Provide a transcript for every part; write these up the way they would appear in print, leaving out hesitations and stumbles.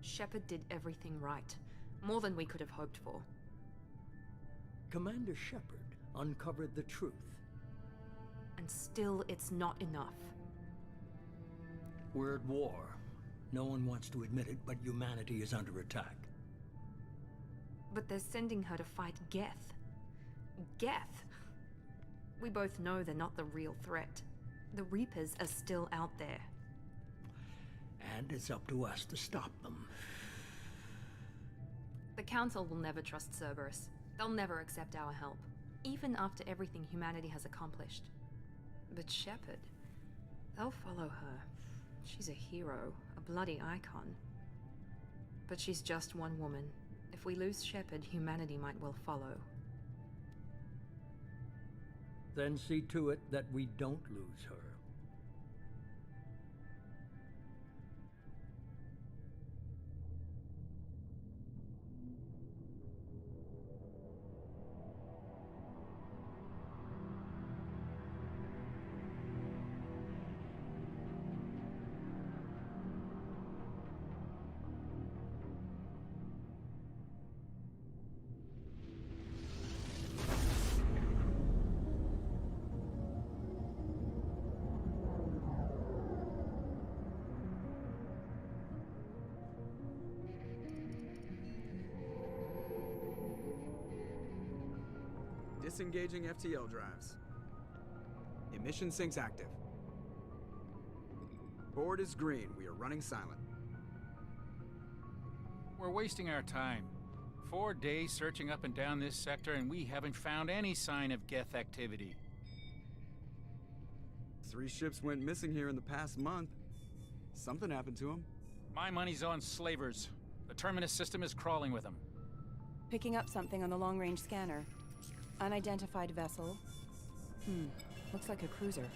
Shepard did everything right. More than we could have hoped for. Commander Shepard uncovered the truth. And still, it's not enough. We're at war. No one wants to admit it, but humanity is under attack. But they're sending her to fight Geth. Geth! We both know they're not the real threat. The Reapers are still out there. And it's up to us to stop them. The Council will never trust Cerberus. They'll never accept our help, even after everything humanity has accomplished. But Shepard, they'll follow her. She's a hero, a bloody icon. But she's just one woman. If we lose Shepard, humanity might well follow. Then see to it that we don't lose her. Disengaging FTL drives. Emission sinks active. Board is green. We are running silent. We're wasting our time. 4 days searching up and down this sector, and we haven't found any sign of Geth activity. 3 ships went missing here in the past month. Something happened to them. My money's on slavers. The Terminus system is crawling with them. Picking up something on the long-range scanner. Unidentified vessel. Looks like a cruiser.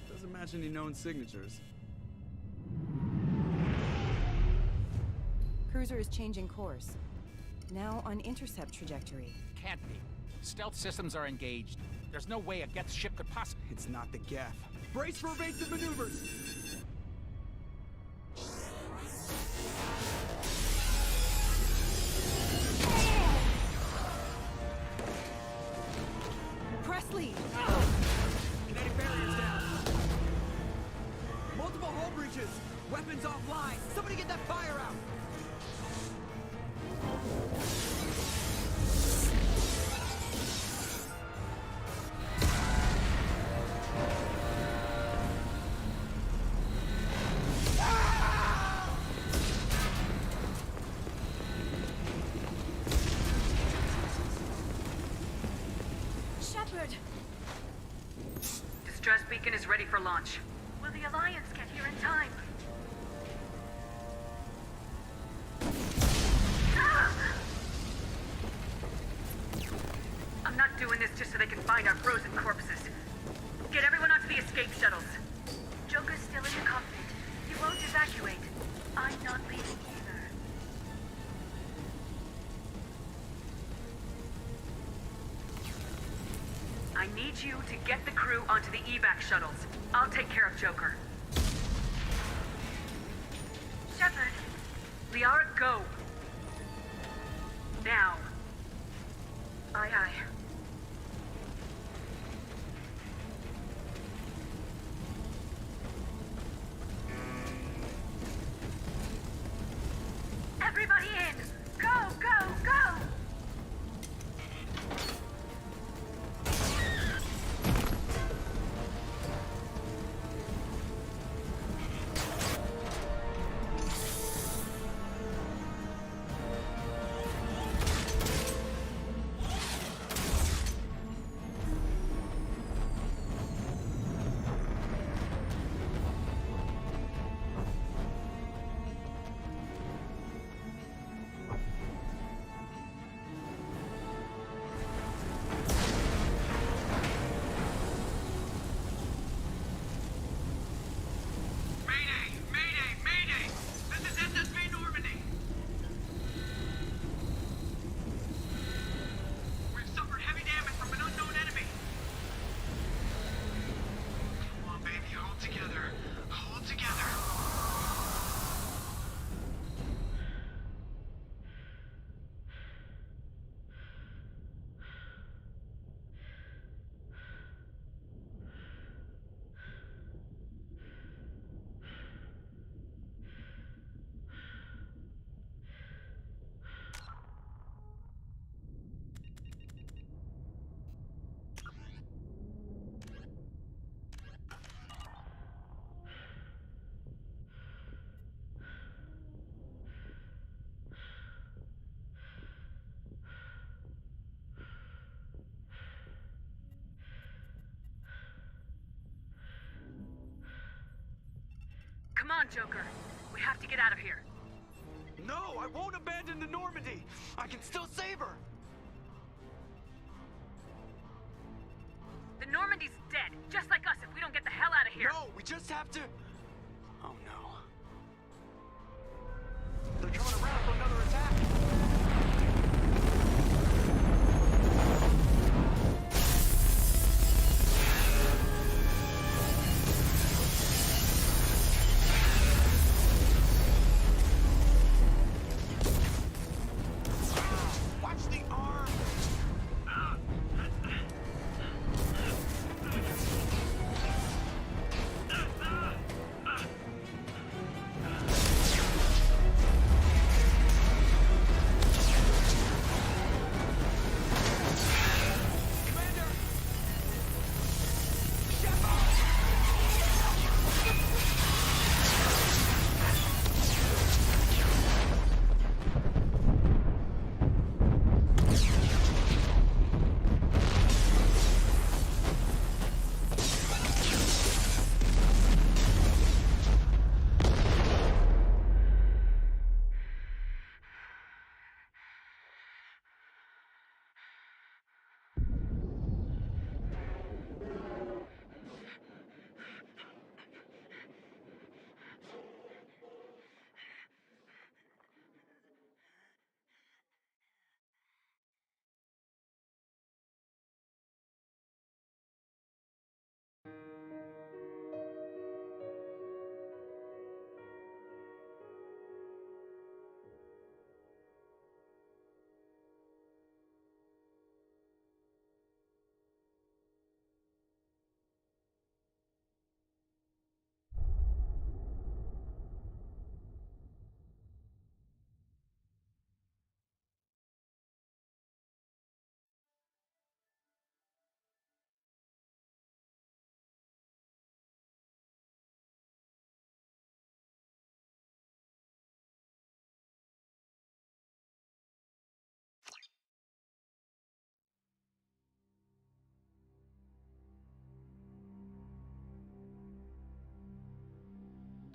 Doesn't match any known signatures. Cruiser is changing course. Now on intercept trajectory. Can't be. Stealth systems are engaged. There's no way a Geth ship could possibly... It's not the Geth. Brace for evasive maneuvers! Presley! Kinetic barriers down. Multiple hull breaches. Weapons offline. Somebody get that fire out. Shepard! Distress beacon is ready for launch. Will the Alliance get here in time? I'm not doing this just so they can find our frozen corpses. Get everyone onto the escape shuttles. Joker's still in the cockpit. He won't evacuate. I'm not leaving either. I need you to get the crew onto the evac shuttles. I'll take care of Joker. Shepard. Liara, go. Now. Aye, aye. Everybody in! Go, go, go! on, Joker. We have to get out of here. No, I won't abandon the Normandy. I can still save her. The Normandy's dead, just like us if we don't get the hell out of here. No, we just have to... Oh no. They're coming around for another attack. Watch the arm.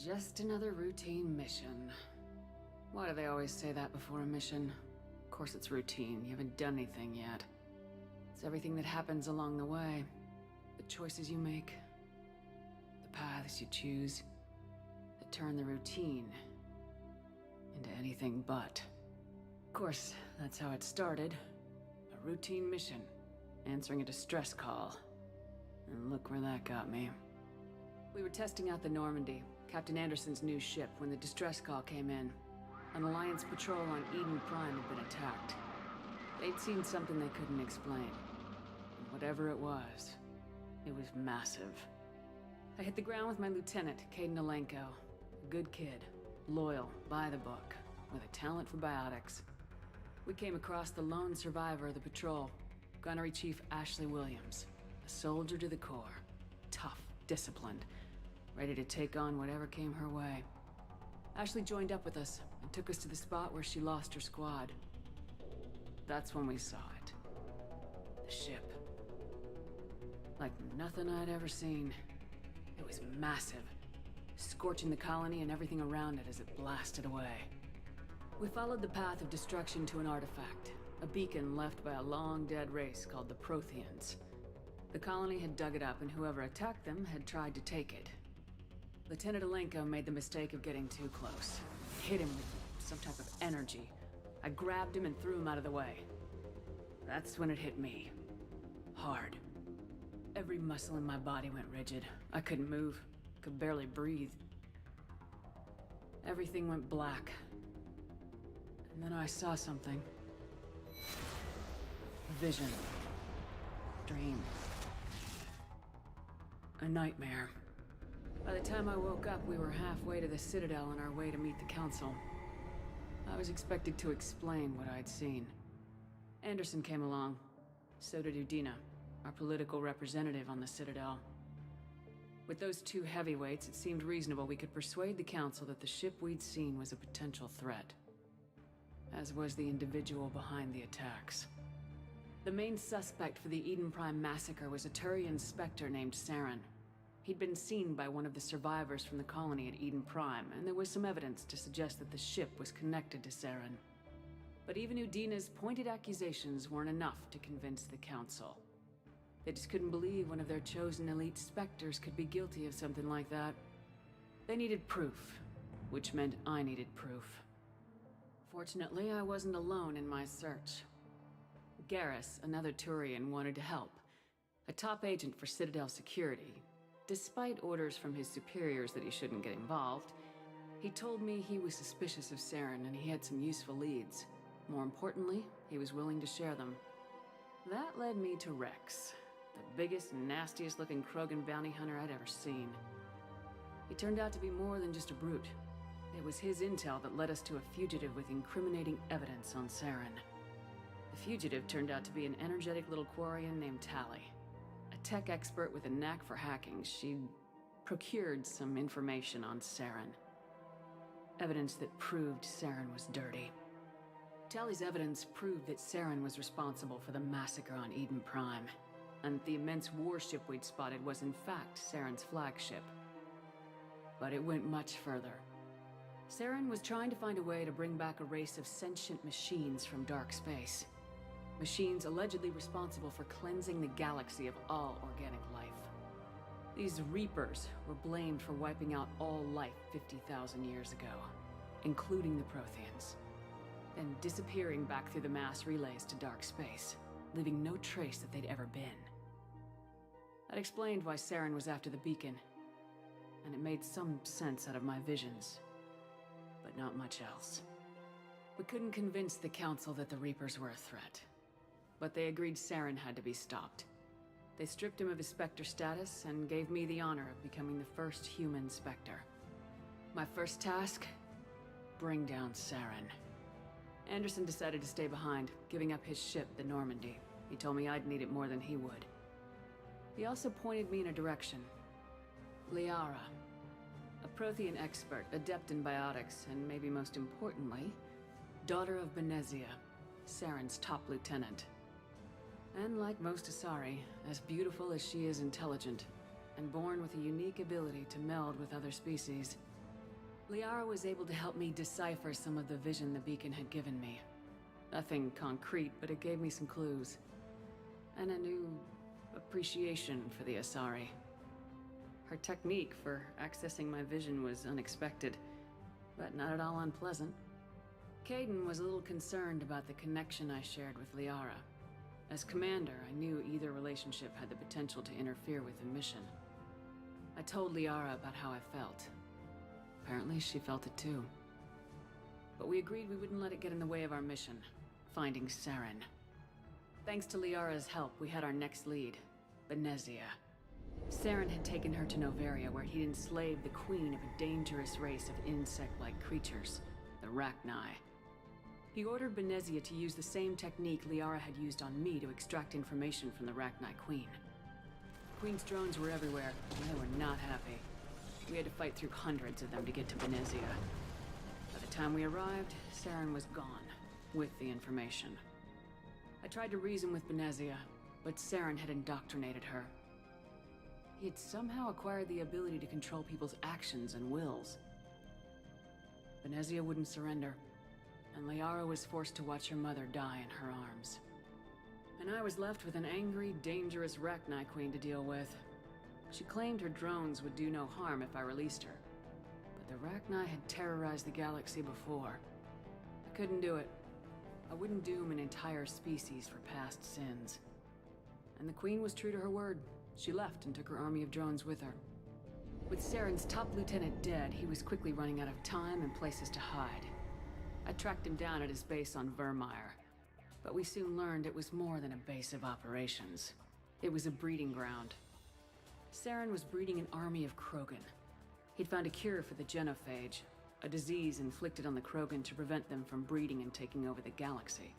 Just another routine mission. Why do they always say that before a mission? Of course it's routine. You haven't done anything yet. It's everything that happens along the way. The choices you make. The paths you choose. That turn the routine into anything but. Of course, that's how it started. A routine mission. Answering a distress call. And look where that got me. We were testing out the Normandy, Captain Anderson's new ship, when the distress call came in. An Alliance patrol on Eden Prime had been attacked. They'd seen something they couldn't explain. And whatever it was massive. I hit the ground with my lieutenant, Caden Alenko. A good kid, loyal, by the book, with a talent for biotics. We came across the lone survivor of the patrol, Gunnery Chief Ashley Williams. A soldier to the core. Tough, disciplined, ready to take on whatever came her way. Ashley joined up with us and took us to the spot where she lost her squad. That's when we saw it. The ship. Like nothing I'd ever seen. It was massive, scorching the colony and everything around it as it blasted away. We followed the path of destruction to an artifact, a beacon left by a long-dead race called the Protheans. The colony had dug it up, and whoever attacked them had tried to take it. Lieutenant Alenko made the mistake of getting too close. Hit him with some type of energy. I grabbed him and threw him out of the way. That's when it hit me. Hard. Every muscle in my body went rigid. I couldn't move. Could barely breathe. Everything went black. And then I saw something. A vision. Dream. A nightmare. By the time I woke up, we were halfway to the Citadel on our way to meet the Council. I was expected to explain what I'd seen. Anderson came along. So did Udina, our political representative on the Citadel. With those two heavyweights, it seemed reasonable we could persuade the Council that the ship we'd seen was a potential threat. As was the individual behind the attacks. The main suspect for the Eden Prime massacre was a Turian Spectre named Saren. He'd been seen by one of the survivors from the colony at Eden Prime, and there was some evidence to suggest that the ship was connected to Saren. But even Udina's pointed accusations weren't enough to convince the Council. They just couldn't believe one of their chosen elite specters could be guilty of something like that. They needed proof, which meant I needed proof. Fortunately, I wasn't alone in my search. Garrus, another Turian, wanted to help. A top agent for Citadel Security. Despite orders from his superiors that he shouldn't get involved, he told me he was suspicious of Saren and he had some useful leads. More importantly, he was willing to share them. That led me to Rex, the biggest, nastiest looking Krogan bounty hunter I'd ever seen. He turned out to be more than just a brute. It was his intel that led us to a fugitive with incriminating evidence on Saren. The fugitive turned out to be an energetic little Quarian named Tally. A tech expert with a knack for hacking, she'd procured some information on Saren. Evidence that proved Saren was dirty. Tally's evidence proved that Saren was responsible for the massacre on Eden Prime, and the immense warship we'd spotted was in fact Saren's flagship. But it went much further. Saren was trying to find a way to bring back a race of sentient machines from dark space. Machines allegedly responsible for cleansing the galaxy of all organic life. These Reapers were blamed for wiping out all life 50,000 years ago, including the Protheans, then disappearing back through the mass relays to dark space, leaving no trace that they'd ever been. That explained why Saren was after the beacon, and it made some sense out of my visions, but not much else. We couldn't convince the Council that the Reapers were a threat, but they agreed Saren had to be stopped. They stripped him of his Spectre status and gave me the honor of becoming the first human Spectre. My first task? Bring down Saren. Anderson decided to stay behind, giving up his ship, the Normandy. He told me I'd need it more than he would. He also pointed me in a direction. Liara. A Prothean expert, adept in biotics, and maybe most importantly, daughter of Benezia, Saren's top lieutenant. And like most Asari, as beautiful as she is intelligent, and born with a unique ability to meld with other species, Liara was able to help me decipher some of the vision the beacon had given me. Nothing concrete, but it gave me some clues. And a new appreciation for the Asari. Her technique for accessing my vision was unexpected, but not at all unpleasant. Caden was a little concerned about the connection I shared with Liara. As commander, I knew either relationship had the potential to interfere with the mission. I told Liara about how I felt. Apparently, she felt it too. But we agreed we wouldn't let it get in the way of our mission, finding Saren. Thanks to Liara's help, we had our next lead, Benezia. Saren had taken her to Noveria, where he'd enslaved the queen of a dangerous race of insect-like creatures, the Rachni. He ordered Benezia to use the same technique Liara had used on me to extract information from the Rachni Queen. The Queen's drones were everywhere, and they were not happy. We had to fight through hundreds of them to get to Benezia. By the time we arrived, Saren was gone, with the information. I tried to reason with Benezia, but Saren had indoctrinated her. He had somehow acquired the ability to control people's actions and wills. Benezia wouldn't surrender, and Liara was forced to watch her mother die in her arms. And I was left with an angry, dangerous Rachni Queen to deal with. She claimed her drones would do no harm if I released her. But the Rachni had terrorized the galaxy before. I couldn't do it. I wouldn't doom an entire species for past sins. And the Queen was true to her word. She left and took her army of drones with her. With Saren's top lieutenant dead, he was quickly running out of time and places to hide. I tracked him down at his base on Vermeer, but we soon learned it was more than a base of operations. It was a breeding ground. Saren was breeding an army of Krogan. He'd found a cure for the genophage, a disease inflicted on the Krogan to prevent them from breeding and taking over the galaxy.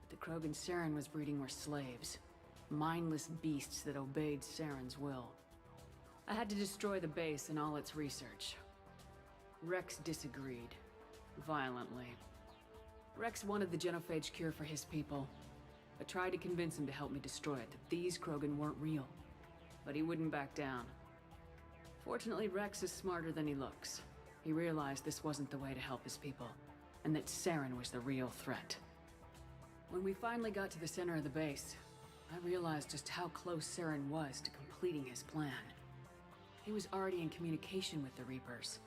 But the Krogan Saren was breeding were slaves, mindless beasts that obeyed Saren's will. I had to destroy the base and all its research. Rex disagreed, violently. Rex wanted the genophage cure for his people. I tried to convince him to help me destroy it, that these Krogan weren't real. But he wouldn't back down. Fortunately, Rex is smarter than he looks. He realized this wasn't the way to help his people, and that Saren was the real threat. When we finally got to the center of the base, I realized just how close Saren was to completing his plan. He was already in communication with the Reapers.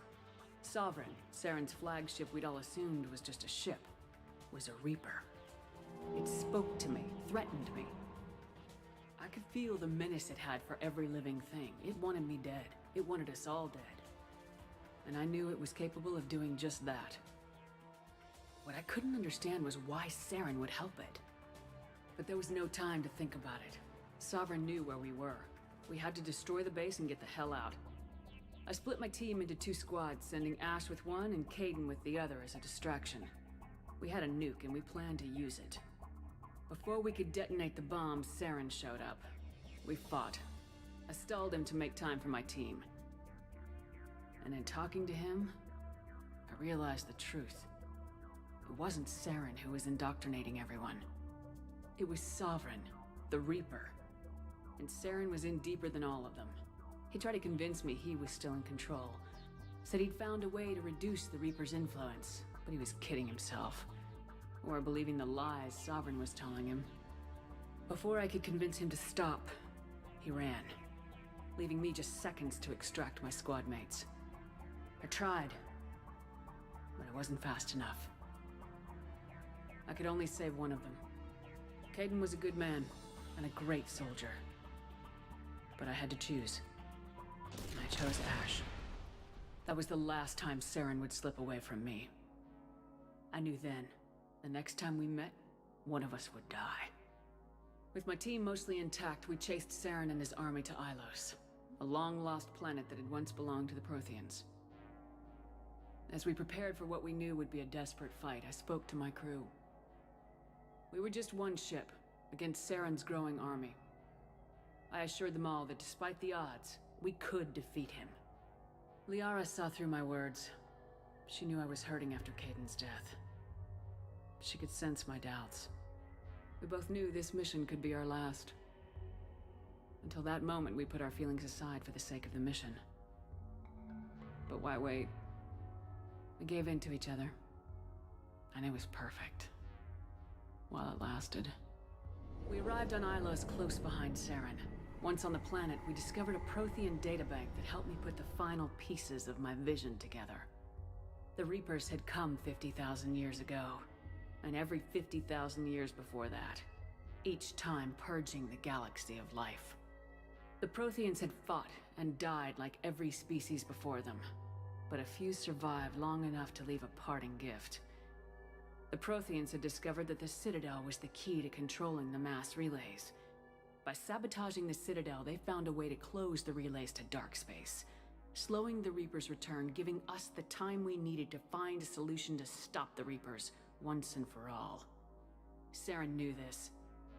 Sovereign, Saren's flagship we'd all assumed was just a ship, was a Reaper. It spoke to me, threatened me. I could feel the menace it had for every living thing. It wanted me dead. It wanted us all dead. And I knew it was capable of doing just that. What I couldn't understand was why Saren would help it. But there was no time to think about it. Sovereign knew where we were. We had to destroy the base and get the hell out. I split my team into 2 squads, sending Ash with one and Caden with the other as a distraction. We had a nuke and we planned to use it. Before we could detonate the bomb, Saren showed up. We fought. I stalled him to make time for my team. And in talking to him, I realized the truth. It wasn't Saren who was indoctrinating everyone. It was Sovereign, the Reaper. And Saren was in deeper than all of them. He tried to convince me he was still in control. Said he'd found a way to reduce the Reaper's influence, but he was kidding himself. Or believing the lies Sovereign was telling him. Before I could convince him to stop, he ran, leaving me just seconds to extract my squad mates. I tried, but it wasn't fast enough. I could only save one of them. Caden was a good man, and a great soldier. But I had to choose. And I chose Ash. That was the last time Saren would slip away from me. I knew then, the next time we met, one of us would die. With my team mostly intact, we chased Saren and his army to Ilos, a long-lost planet that had once belonged to the Protheans. As we prepared for what we knew would be a desperate fight, I spoke to my crew. We were just one ship, against Saren's growing army. I assured them all that despite the odds, we could defeat him. Liara saw through my words. She knew I was hurting after Caden's death. She could sense my doubts. We both knew this mission could be our last. Until that moment, we put our feelings aside for the sake of the mission. But why wait? We gave in to each other. And it was perfect. While it lasted. We arrived on Ilos close behind Saren. Once on the planet, we discovered a Prothean databank that helped me put the final pieces of my vision together. The Reapers had come 50,000 years ago, and every 50,000 years before that, each time purging the galaxy of life. The Protheans had fought and died like every species before them, but a few survived long enough to leave a parting gift. The Protheans had discovered that the Citadel was the key to controlling the mass relays. By sabotaging the Citadel, they found a way to close the relays to dark space, slowing the Reapers' return, giving us the time we needed to find a solution to stop the Reapers once and for all. Saren knew this.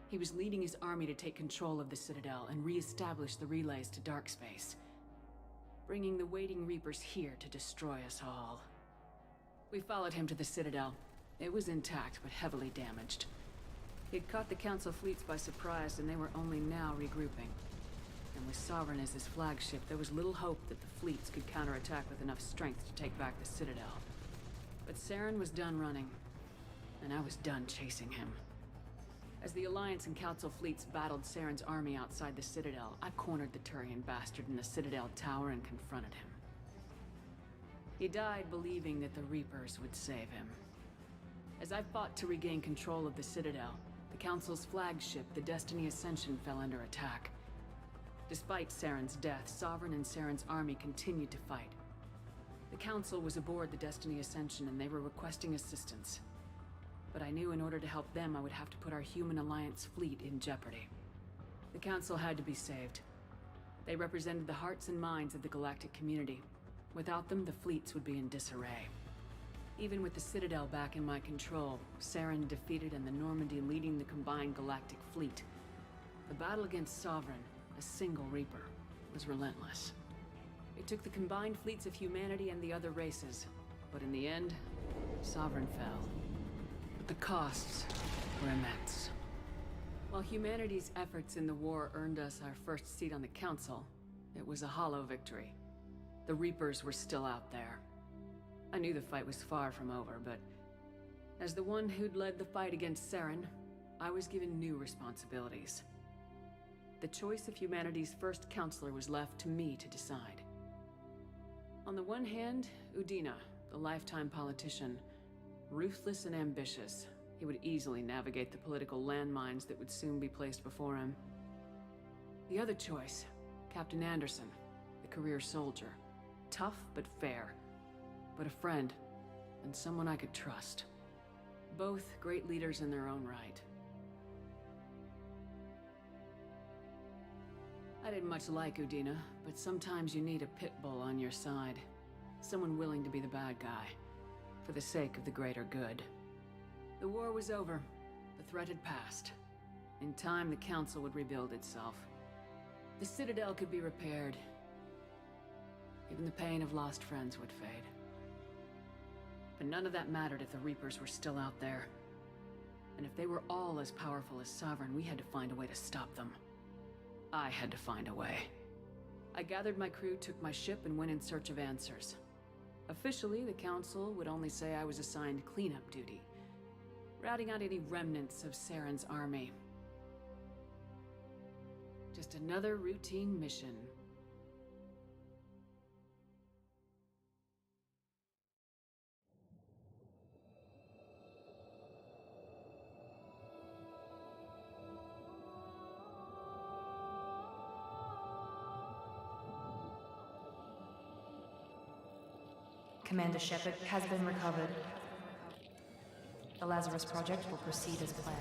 He was leading his army to take control of the Citadel and re-establish the relays to dark space, bringing the waiting Reapers here to destroy us all. We followed him to the Citadel. It was intact, but heavily damaged. He'd caught the Council fleets by surprise, and they were only now regrouping. And with Sovereign as his flagship, there was little hope that the fleets could counterattack with enough strength to take back the Citadel. But Saren was done running, and I was done chasing him. As the Alliance and Council fleets battled Saren's army outside the Citadel, I cornered the Turian bastard in the Citadel tower and confronted him. He died believing that the Reapers would save him. As I fought to regain control of the Citadel, the Council's flagship, the Destiny Ascension, fell under attack. Despite Saren's death, Sovereign and Saren's army continued to fight. The Council was aboard the Destiny Ascension and they were requesting assistance. But I knew in order to help them, I would have to put our Human Alliance fleet in jeopardy. The Council had to be saved. They represented the hearts and minds of the galactic community. Without them, the fleets would be in disarray. Even with the Citadel back in my control, Saren defeated and the Normandy leading the combined galactic fleet. The battle against Sovereign, a single Reaper, was relentless. It took the combined fleets of humanity and the other races, but in the end, Sovereign fell. But the costs were immense. While humanity's efforts in the war earned us our first seat on the Council, it was a hollow victory. The Reapers were still out there. I knew the fight was far from over, but as the one who'd led the fight against Saren, I was given new responsibilities. The choice of humanity's first counselor was left to me to decide. On the one hand, Udina, the lifetime politician, ruthless and ambitious. He would easily navigate the political landmines that would soon be placed before him. The other choice, Captain Anderson, the career soldier. Tough but fair, but a friend, and someone I could trust. Both great leaders in their own right. I didn't much like Udina, but sometimes you need a pit bull on your side. Someone willing to be the bad guy, for the sake of the greater good. The war was over. The threat had passed. In time, the Council would rebuild itself. The Citadel could be repaired. Even the pain of lost friends would fade. But none of that mattered if the Reapers were still out there. And if they were all as powerful as Sovereign, we had to find a way to stop them. I had to find a way. I gathered my crew, took my ship, and went in search of answers. Officially, the Council would only say I was assigned cleanup duty, routing out any remnants of Saren's army. Just another routine mission. Commander Shepard has been recovered. The Lazarus Project will proceed as planned.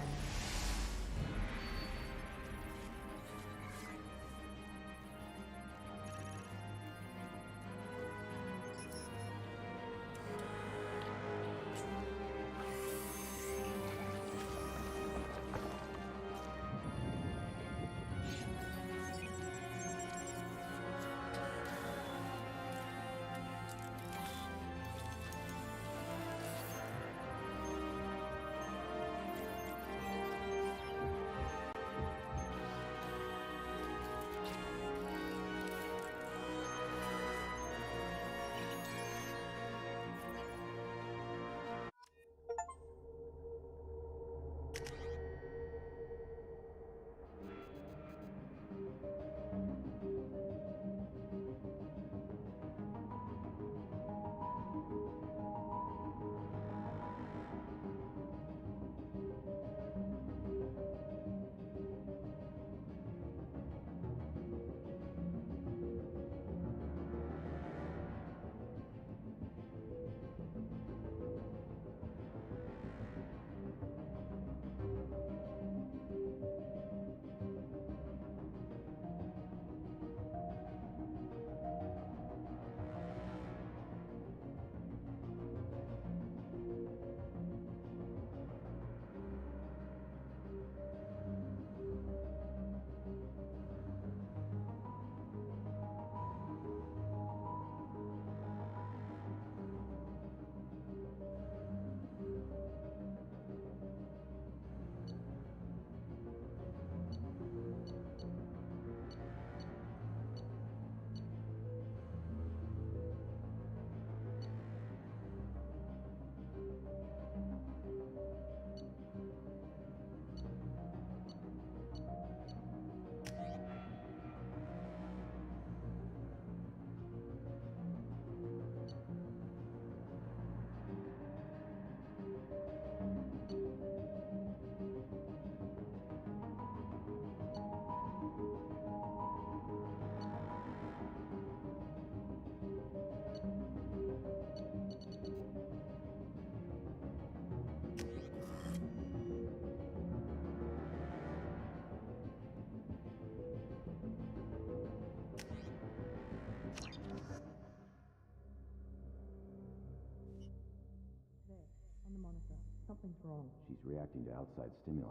Something's wrong. She's reacting to outside stimuli,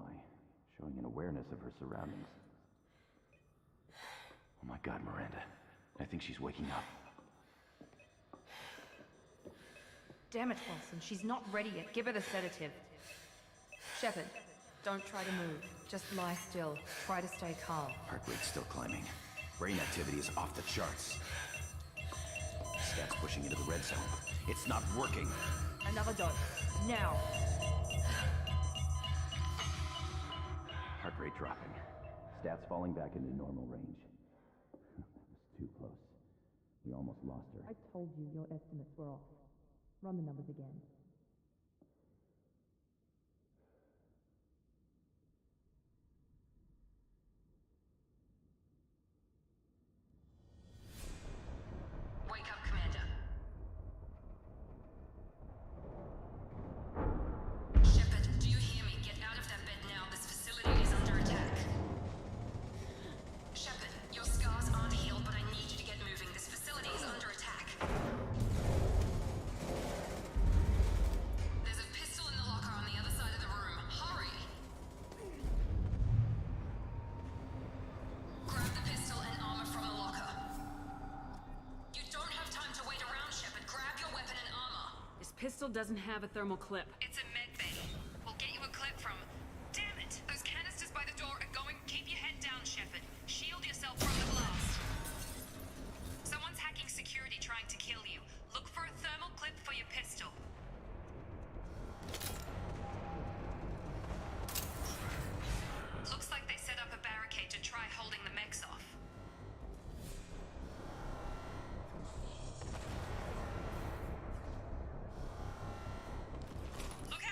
showing an awareness of her surroundings. Oh my God, Miranda. I think she's waking up. Damn it, Wilson. She's not ready yet. Give her the sedative. Shepard, don't try to move. Just lie still. Try to stay calm. Heart rate's still climbing. Brain activity is off the charts. Stats pushing into the red zone. It's not working. Another dose. Now. Heart rate dropping. Stats falling back into normal range. That was too close. We almost lost her. I told you your estimates were off. Run the numbers again. Wake up, Commander. Shepard, do you hear me? Get out of that bed now. This facility is under attack. Shepard, your scars aren't healed, but I need you to get moving. This facility is under attack. There's a pistol in the locker on the other side of the room. Hurry! Grab the pistol and armor from the locker. You don't have time to wait around, Shepard. Grab your weapon and armor. This pistol doesn't have a thermal clip. It's a med bay. We'll get you a clip from. Damn it! Those canisters by the door are going. Keep your head down, Shepard. Shield yourself from the blast. Someone's hacking security trying to kill you. Look for a thermal clip for your pistol. Looks like they set up a barricade to try holding the mechs off. Look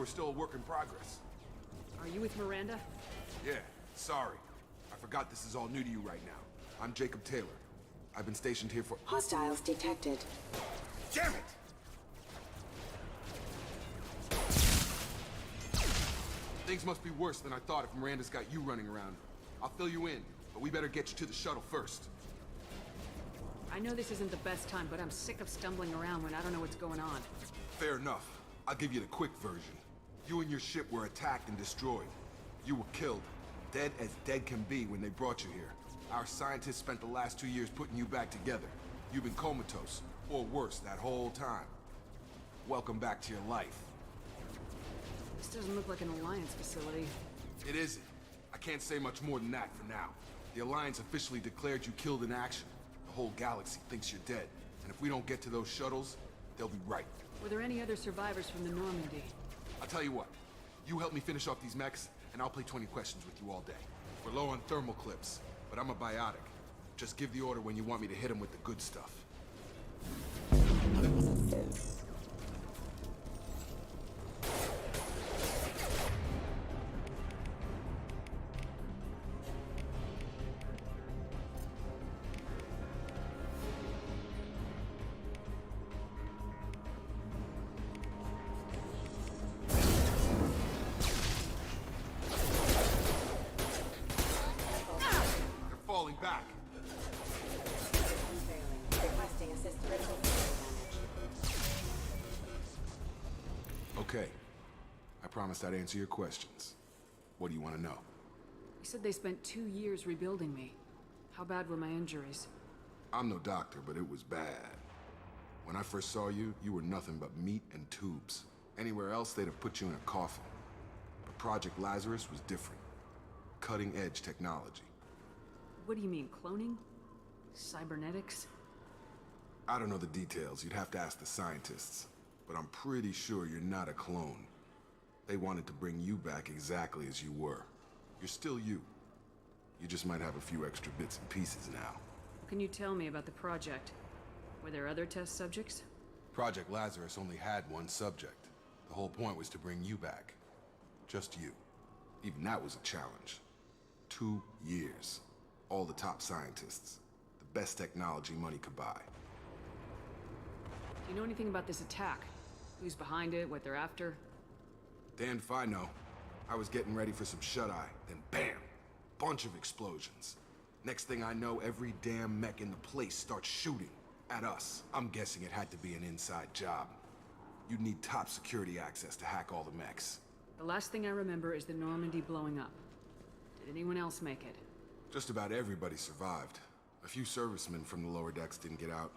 we're still a work in progress. Are you with Miranda? Yeah, sorry. I forgot this is all new to you right now. I'm Jacob Taylor. I've been stationed here for— Hostiles detected. Damn it! Things must be worse than I thought if Miranda's got you running around. I'll fill you in, but we better get you to the shuttle first. I know this isn't the best time, but I'm sick of stumbling around when I don't know what's going on. Fair enough. I'll give you the quick version. You and your ship were attacked and destroyed. You were killed. Dead as dead can be when they brought you here. Our scientists spent the last 2 years putting you back together. You've been comatose, or worse, that whole time. Welcome back to your life. This doesn't look like an Alliance facility. It isn't. I can't say much more than that for now. The Alliance officially declared you killed in action. The whole galaxy thinks you're dead. And if we don't get to those shuttles, they'll be right. Were there any other survivors from the Normandy? I'll tell you what. You help me finish off these mechs, and I'll play 20 questions with you all day. We're low on thermal clips, but I'm a biotic. Just give the order when you want me to hit them with the good stuff. Back. Requesting assistance. Okay. I promised I'd answer your questions. What do you want to know? You said they spent 2 years rebuilding me. How bad were my injuries? I'm no doctor, but it was bad. When I first saw you, you were nothing but meat and tubes. Anywhere else, they'd have put you in a coffin. But Project Lazarus was different. Cutting-edge technology. What do you mean, cloning? Cybernetics? I don't know the details. You'd have to ask the scientists. But I'm pretty sure you're not a clone. They wanted to bring you back exactly as you were. You're still you. You just might have a few extra bits and pieces now. What can you tell me about the project? Were there other test subjects? Project Lazarus only had one subject. The whole point was to bring you back. Just you. Even that was a challenge. 2 years. All the top scientists. The best technology money could buy. Do you know anything about this attack? Who's behind it, what they're after? Damned if I know. I was getting ready for some shut-eye, then bam! Bunch of explosions. Next thing I know, every damn mech in the place starts shooting at us. I'm guessing it had to be an inside job. You'd need top security access to hack all the mechs. The last thing I remember is the Normandy blowing up. Did anyone else make it? Just about everybody survived. A few servicemen from the lower decks didn't get out.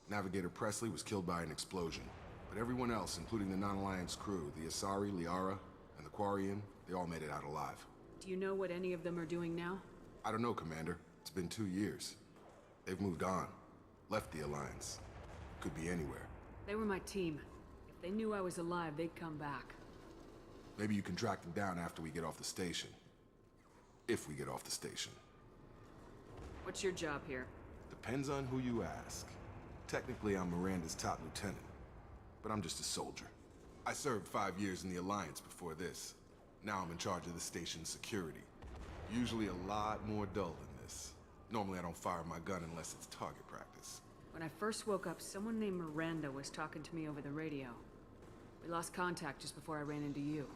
Navigator Presley was killed by an explosion. But everyone else, including the non-Alliance crew, the Asari, Liara, and the Quarian, they all made it out alive. Do you know what any of them are doing now? I don't know, Commander. It's been 2 years. They've moved on. Left the Alliance. Could be anywhere. They were my team. If they knew I was alive, they'd come back. Maybe you can track them down after we get off the station. If we get off the station. What's your job here? Depends on who you ask. Technically, I'm Miranda's top lieutenant. But I'm just a soldier. I served 5 years in the Alliance before this. Now I'm in charge of the station's security. Usually a lot more dull than this. Normally I don't fire my gun unless it's target practice. When I first woke up, someone named Miranda was talking to me over the radio. We lost contact just before I ran into you.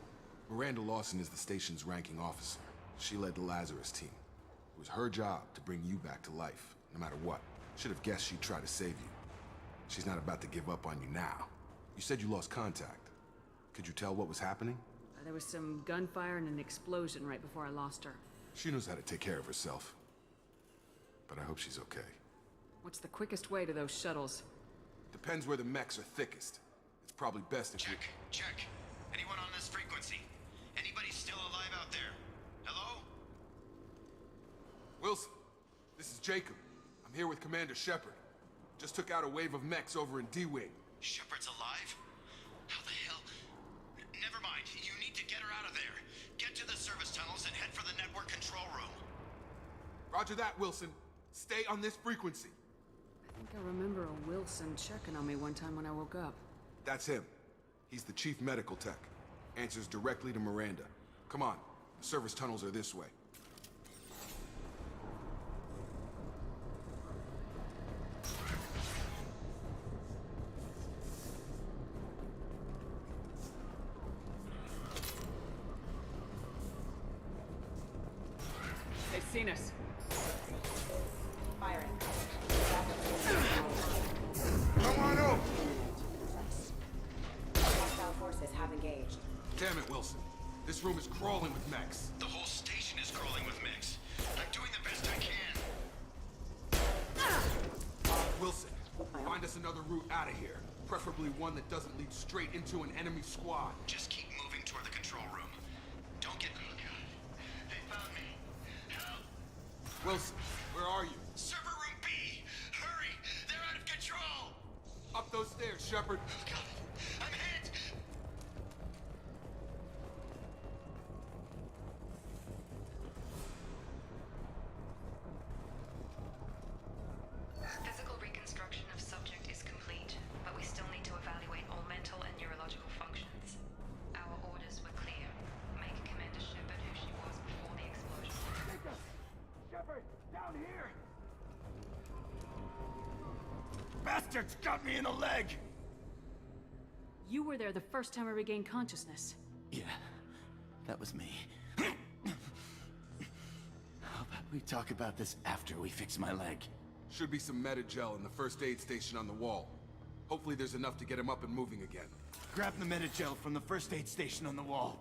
Miranda Lawson is the station's ranking officer. She led the Lazarus team. It was her job to bring you back to life, no matter what. Should have guessed she'd try to save you. She's not about to give up on you now. You said you lost contact. Could you tell what was happening? There was some gunfire and an explosion right before I lost her. She knows how to take care of herself. But I hope she's okay. What's the quickest way to those shuttles? Depends where the mechs are thickest. It's probably best if Check. Anyone on this frequency? Anybody still alive out there? Hello? Wilson, this is Jacob. I'm here with Commander Shepard. Just took out a wave of mechs over in D-Wing. Shepard's alive? How the hell? Never mind. You need to get her out of there. Get to the service tunnels and head for the network control room. Roger that, Wilson. Stay on this frequency. I think I remember a Wilson checking on me one time when I woke up. That's him. He's the chief medical tech. Answers directly to Miranda. Come on, the service tunnels are this way. They've seen us. Firing. Come on up! Hostile forces have engaged. Damn it, Wilson. This room is crawling with mechs. The whole station is crawling with mechs. I'm doing the best I can. Wilson, find us another route out of here. Preferably one that doesn't lead straight into an enemy squad. Just keep moving toward the control room. Don't get... Oh, God. They found me. Help! Wilson, where are you? Server room B! Hurry! They're out of control! Up those stairs, Shepard. Oh, God. I'm hit! Physical reconstruction of subject is complete, but we still need to evaluate all mental and neurological functions. Our orders were clear. Make Commander Shepard who she was before the explosion. Shepard, down here! Bastards got me in the leg! You were there the first time I regained consciousness. Yeah, that was me. How about we talk about this after we fix my leg? Should be some Metagel in the first aid station on the wall. Hopefully there's enough to get him up and moving again. Grab the Metagel from the first aid station on the wall.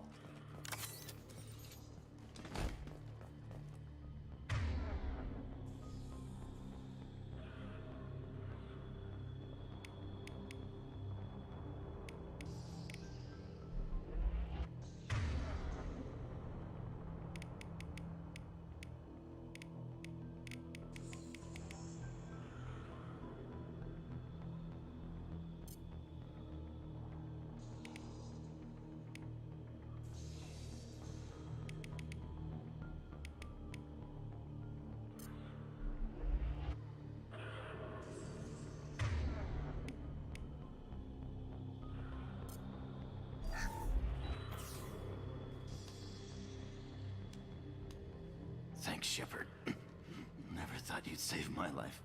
Thanks, Shepard. Never thought you'd save my life.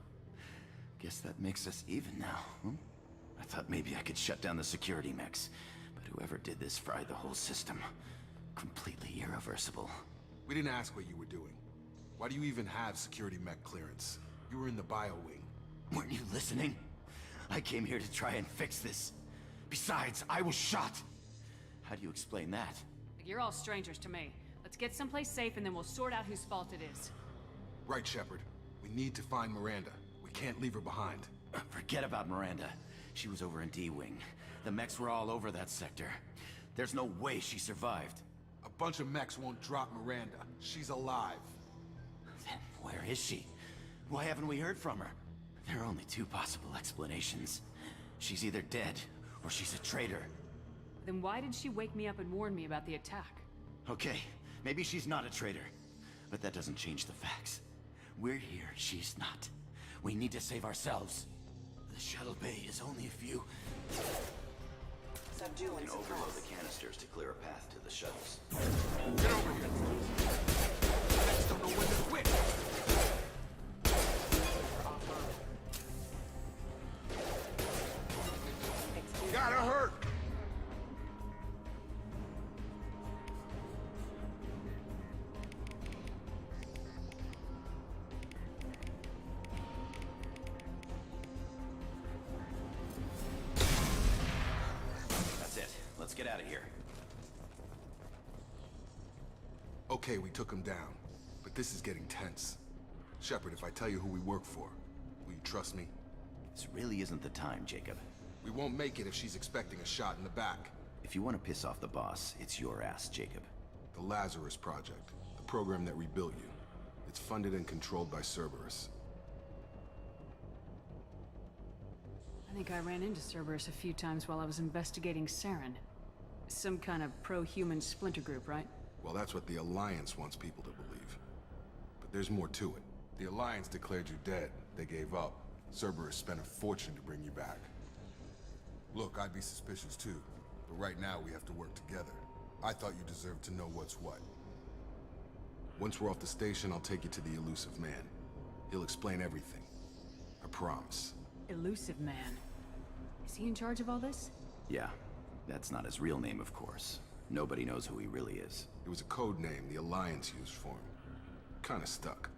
Guess that makes us even now, huh? I thought maybe I could shut down the security mechs, but whoever did this fried the whole system. Completely irreversible. We didn't ask what you were doing. Why do you even have security mech clearance? You were in the bio wing. Weren't you listening? I came here to try and fix this. Besides, I was shot. How do you explain that? You're all strangers to me. Let's get someplace safe and then we'll sort out whose fault it is. Right, Shepard. We need to find Miranda. We can't leave her behind. Forget about Miranda. She was over in D-Wing. The mechs were all over that sector. There's no way she survived. A bunch of mechs won't drop Miranda. She's alive. Then where is she? Why haven't we heard from her? There are only two possible explanations. She's either dead, or she's a traitor. Then why did she wake me up and warn me about the attack? Okay, maybe she's not a traitor. But that doesn't change the facts. We're here, she's not. We need to save ourselves. The shuttle bay is only a few... Subdue We and can overload suppress. the canisters to clear a path to the shuttles. Get over here. Mechs don't know when to quit. Gotta hurt. That's it. Let's get out of here. Okay, we took him down. But this is getting tense. Shepard, if I tell you who we work for, will you trust me? This really isn't the time, Jacob. We won't make it if she's expecting a shot in the back. If you want to piss off the boss, it's your ass, Jacob. The Lazarus Project, the program that rebuilt you. It's funded and controlled by Cerberus. I think I ran into Cerberus a few times while I was investigating Saren. Some kind of pro-human splinter group, right? Well, that's what the Alliance wants people to believe. But there's more to it. The Alliance declared you dead. They gave up. Cerberus spent a fortune to bring you back. Look, I'd be suspicious too. But right now we have to work together. I thought you deserved to know what's what. Once we're off the station, I'll take you to the elusive man. He'll explain everything. I promise. Elusive man. Is he in charge of all this? Yeah, that's not his real name, of course. Nobody knows who he really is. It was a code name the Alliance used for him. Kinda stuck.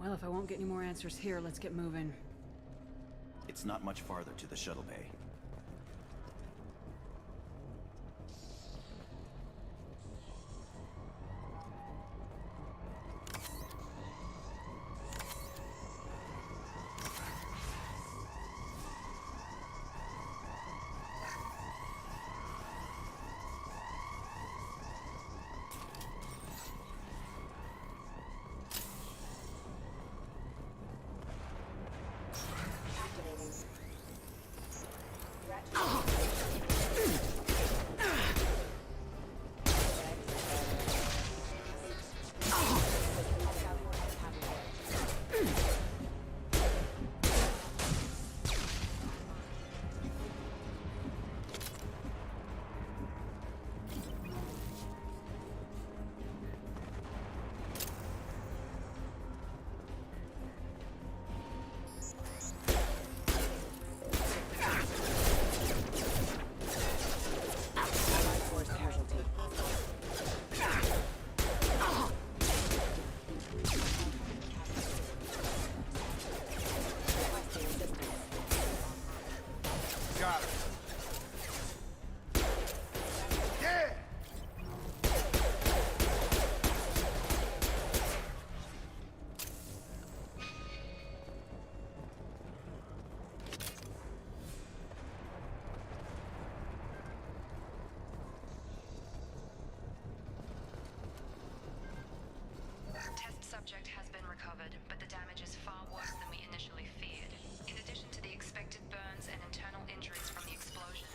Well, if I won't get any more answers here, let's get moving. It's not much farther to the shuttle bay. Subject has been recovered, but the damage is far worse than we initially feared. In addition to the expected burns and internal injuries from the explosion,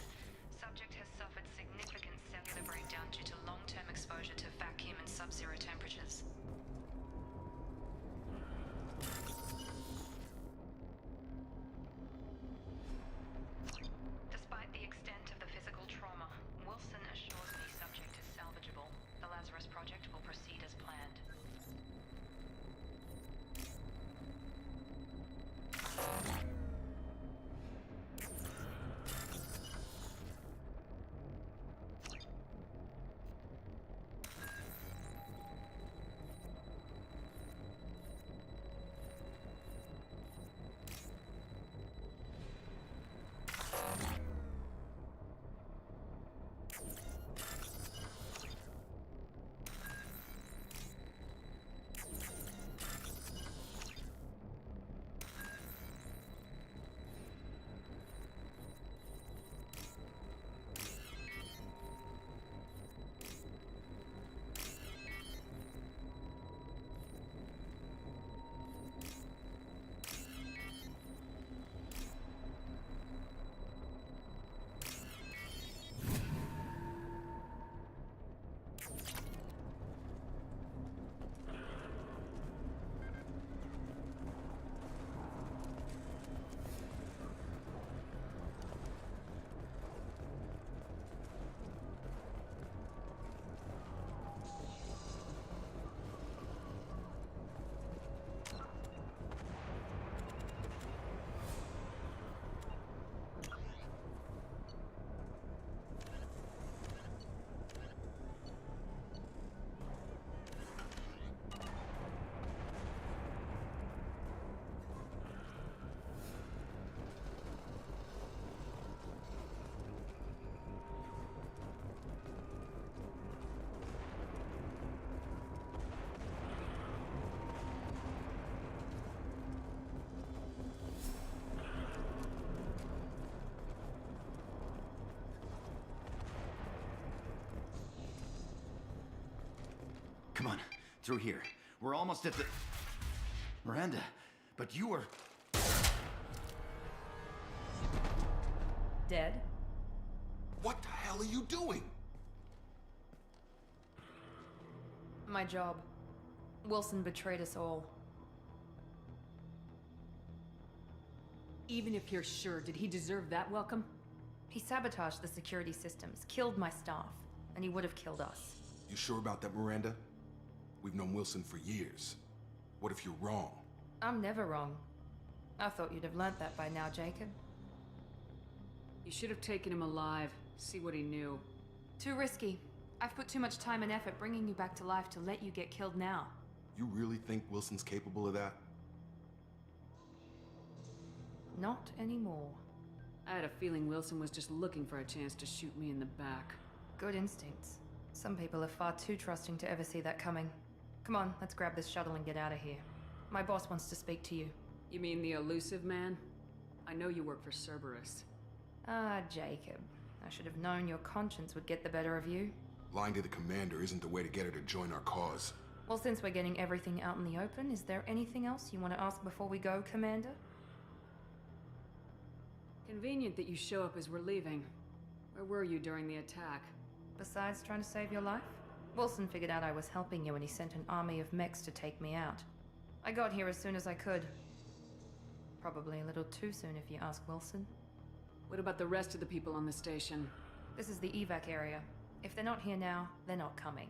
subject has suffered significant cellular breakdown due to long-term exposure to vacuum and sub-zero temperatures. Despite the extent of the physical trauma, Wilson assures me subject is salvageable. The Lazarus Project will proceed as planned. Come on, through here. We're almost at the... Miranda, but you were... Dead? What the hell are you doing? My job. Wilson betrayed us all. Even if you're sure, did he deserve that welcome? He sabotaged the security systems, killed my staff. and he would have killed us. You sure about that, Miranda? We've known Wilson for years. What if you're wrong? I'm never wrong. I thought you'd have learnt that by now, Jacob. You should have taken him alive, see what he knew. Too risky. I've put too much time and effort bringing you back to life to let you get killed now. You really think Wilson's capable of that? Not anymore. I had a feeling Wilson was just looking for a chance to shoot me in the back. Good instincts. Some people are far too trusting to ever see that coming. Come on, let's grab this shuttle and get out of here. My boss wants to speak to you. You mean the elusive man? I know you work for Cerberus. Ah, Jacob. I should have known your conscience would get the better of you. Lying to the commander isn't the way to get her to join our cause. Well, since we're getting everything out in the open, is there anything else you want to ask before we go, Commander? Convenient that you show up as we're leaving. Where were you during the attack? Besides trying to save your life? Wilson figured out I was helping you and he sent an army of mechs to take me out. I got here as soon as I could. Probably a little too soon if you ask Wilson. What about the rest of the people on the station? This is the evac area. If they're not here now, they're not coming.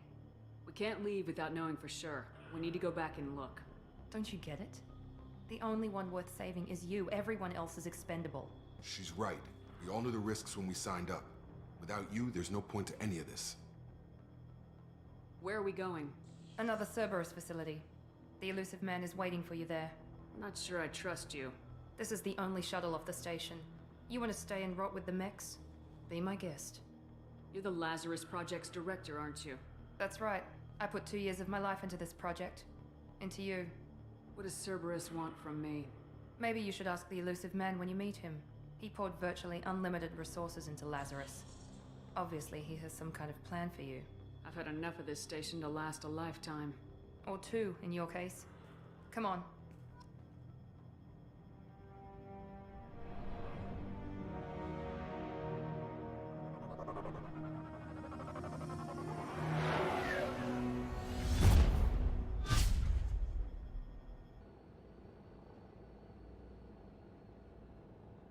We can't leave without knowing for sure. We need to go back and look. Don't you get it? The only one worth saving is you. Everyone else is expendable. She's right. We all knew the risks when we signed up. Without you, there's no point to any of this. Where are we going? Another Cerberus facility. The elusive man is waiting for you there. I'm not sure I trust you. This is the only shuttle off the station. You want to stay and rot with the mechs? Be my guest. You're the Lazarus Project's director, aren't you? That's right. I put 2 years of my life into this project. Into you. What does Cerberus want from me? Maybe you should ask the elusive man when you meet him. He poured virtually unlimited resources into Lazarus. Obviously, he has some kind of plan for you. I've had enough of this station to last a lifetime. Or 2, in your case. Come on.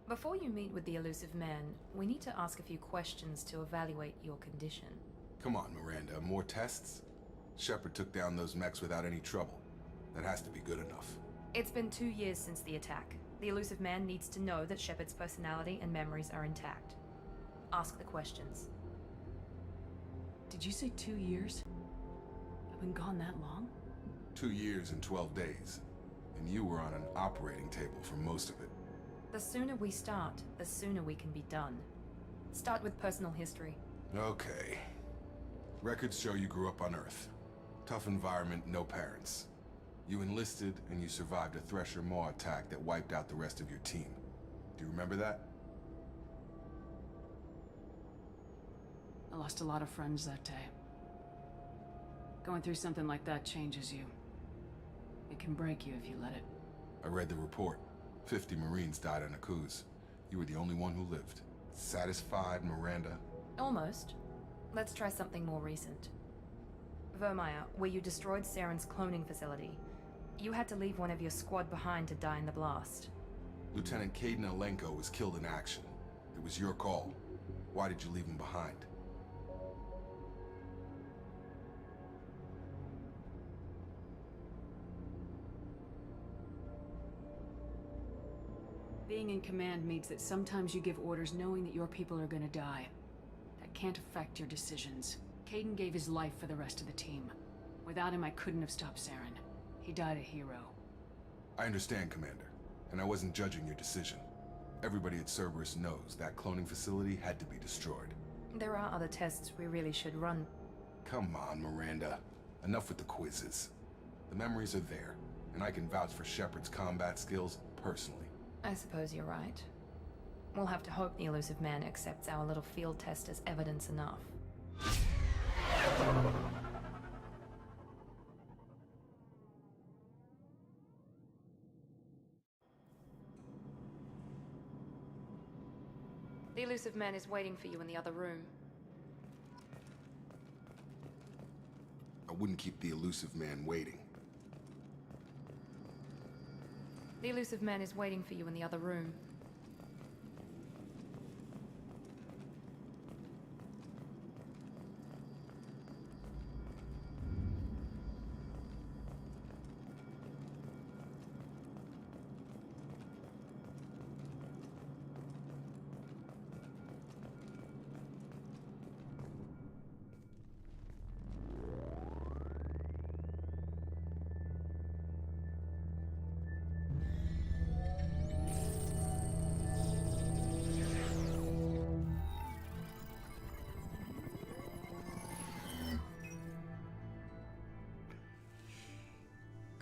Before you meet with the elusive man, we need to ask a few questions to evaluate your condition. Come on, Miranda. More tests? Shepard took down those mechs without any trouble. That has to be good enough. It's been 2 years since the attack. The elusive man needs to know that Shepard's personality and memories are intact. Ask the questions. Did you say 2 years? I've been gone that long? 2 years and 12 days. And you were on an operating table for most of it. The sooner we start, the sooner we can be done. Start with personal history. Okay. Records show you grew up on Earth. Tough environment, no parents. You enlisted, and you survived a Thresher Maw attack that wiped out the rest of your team. Do you remember that? I lost a lot of friends that day. Going through something like that changes you. It can break you if you let it. I read the report. 50 Marines died on a cruise. You were the only one who lived. Satisfied, Miranda? Almost. Let's try something more recent. Vermeer, where you destroyed Saren's cloning facility. You had to leave one of your squad behind to die in the blast. Lieutenant Caden Alenko was killed in action. It was your call. Why did you leave him behind? Being in command means that sometimes you give orders knowing that your people are gonna die. That can't affect your decisions. Caden gave his life for the rest of the team. Without him, I couldn't have stopped Saren. He died a hero. I understand, Commander. And I wasn't judging your decision. Everybody at Cerberus knows that cloning facility had to be destroyed. There are other tests we really should run. Come on, Miranda. Enough with the quizzes. The memories are there, and I can vouch for Shepard's combat skills personally. I suppose you're right. We'll have to hope the elusive man accepts our little field test as evidence enough. The elusive man is waiting for you in the other room. I wouldn't keep the elusive man waiting. The elusive man is waiting for you in the other room.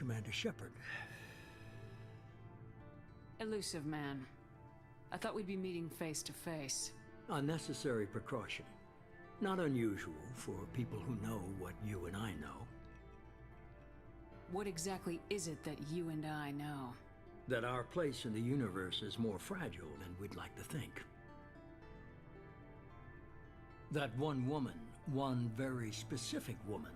Commander Shepard. Elusive man. I thought we'd be meeting face to face. A necessary precaution. Not unusual for people who know what you and I know. What exactly is it that you and I know? That our place in the universe is more fragile than we'd like to think. That one woman, one very specific woman,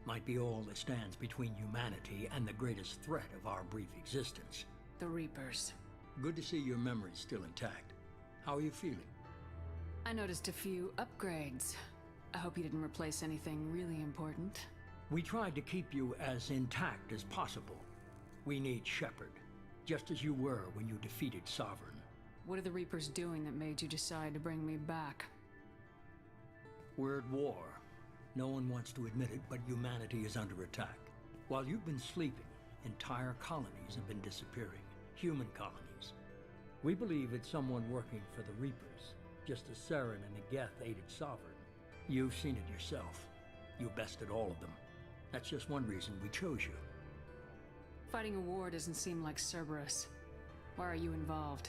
might be all that stands between humanity and the greatest threat of our brief existence. The Reapers. Good to see your memory's still intact. How are you feeling? I noticed a few upgrades. I hope you didn't replace anything really important. We tried to keep you as intact as possible. We need Shepard, just as you were when you defeated Sovereign. What are the Reapers doing that made you decide to bring me back? We're at war. No one wants to admit it, but humanity is under attack. While you've been sleeping, entire colonies have been disappearing. Human colonies. We believe it's someone working for the Reapers, just as Saren and Geth aided Sovereign. You've seen it yourself. You bested all of them. That's just one reason we chose you. Fighting a war doesn't seem like Cerberus. Why are you involved?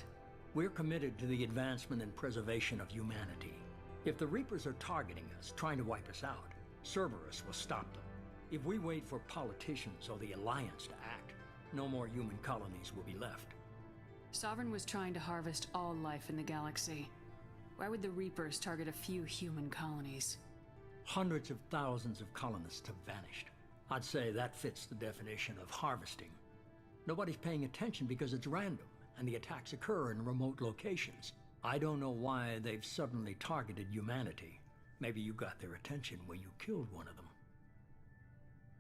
We're committed to the advancement and preservation of humanity. If the Reapers are targeting us, trying to wipe us out, Cerberus will stop them. If we wait for politicians or the Alliance to act, no more human colonies will be left. Sovereign was trying to harvest all life in the galaxy. Why would the Reapers target a few human colonies? Hundreds of thousands of colonists have vanished. I'd say that fits the definition of harvesting. Nobody's paying attention because it's random, and the attacks occur in remote locations. I don't know why they've suddenly targeted humanity. Maybe you got their attention when you killed one of them.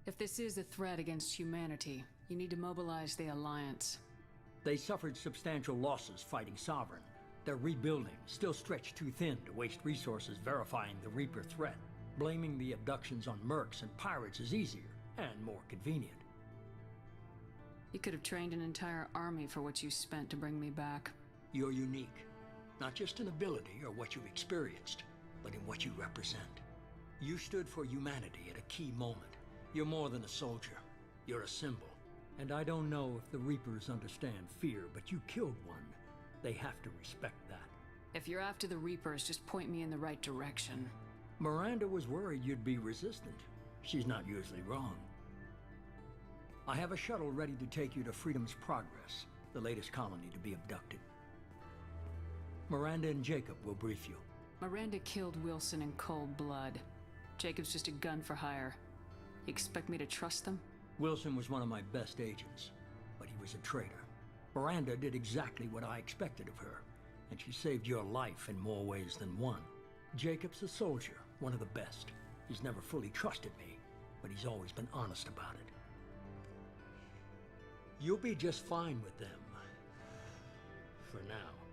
If this is a threat against humanity, you need to mobilize the Alliance. They suffered substantial losses fighting Sovereign. They're rebuilding, still stretched too thin to waste resources verifying the Reaper threat. Blaming the abductions on mercs and pirates is easier and more convenient. You could have trained an entire army for what you spent to bring me back. You're unique. Not just in ability or what you've experienced, but in what you represent. You stood for humanity at a key moment. You're more than a soldier. You're a symbol. And I don't know if the Reapers understand fear, but you killed one. They have to respect that. If you're after the Reapers, just point me in the right direction. Miranda was worried you'd be resistant. She's not usually wrong. I have a shuttle ready to take you to Freedom's Progress, the latest colony to be abducted. Miranda and Jacob will brief you. Miranda killed Wilson in cold blood. Jacob's just a gun for hire. You expect me to trust them? Wilson was one of my best agents, but he was a traitor. Miranda did exactly what I expected of her, and she saved your life in more ways than one. Jacob's a soldier, one of the best. He's never fully trusted me, but he's always been honest about it. You'll be just fine with them. For now.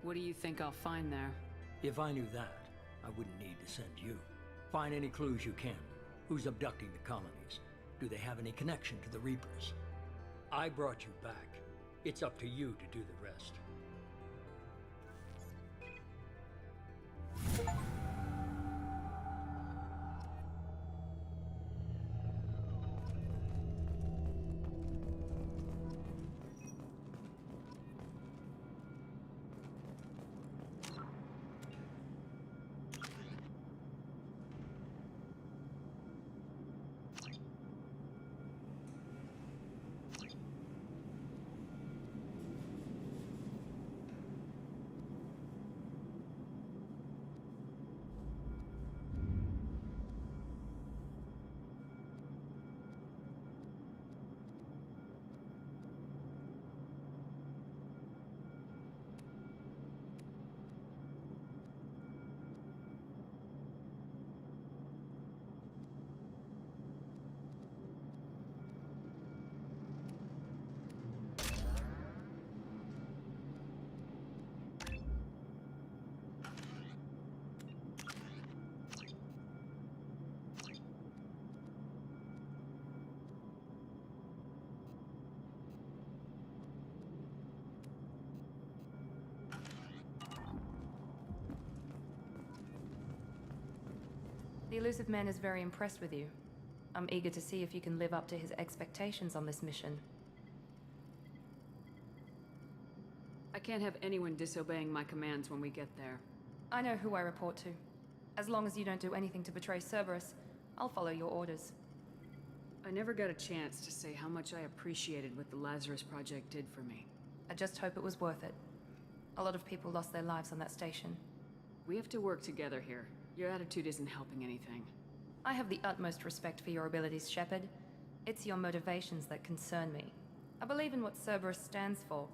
What do you think I'll find there? If I knew that, I wouldn't need to send you. Find any clues you can. Who's abducting the colonies? Do they have any connection to the Reapers? I brought you back. It's up to you to do the rest. The elusive man is very impressed with you. I'm eager to see if you can live up to his expectations on this mission. I can't have anyone disobeying my commands when we get there. I know who I report to. As long as you don't do anything to betray Cerberus, I'll follow your orders. I never got a chance to say how much I appreciated what the Lazarus Project did for me. I just hope it was worth it. A lot of people lost their lives on that station. We have to work together here. Your attitude isn't helping anything. I have the utmost respect for your abilities, Shepard. It's your motivations that concern me. I believe in what Cerberus stands for.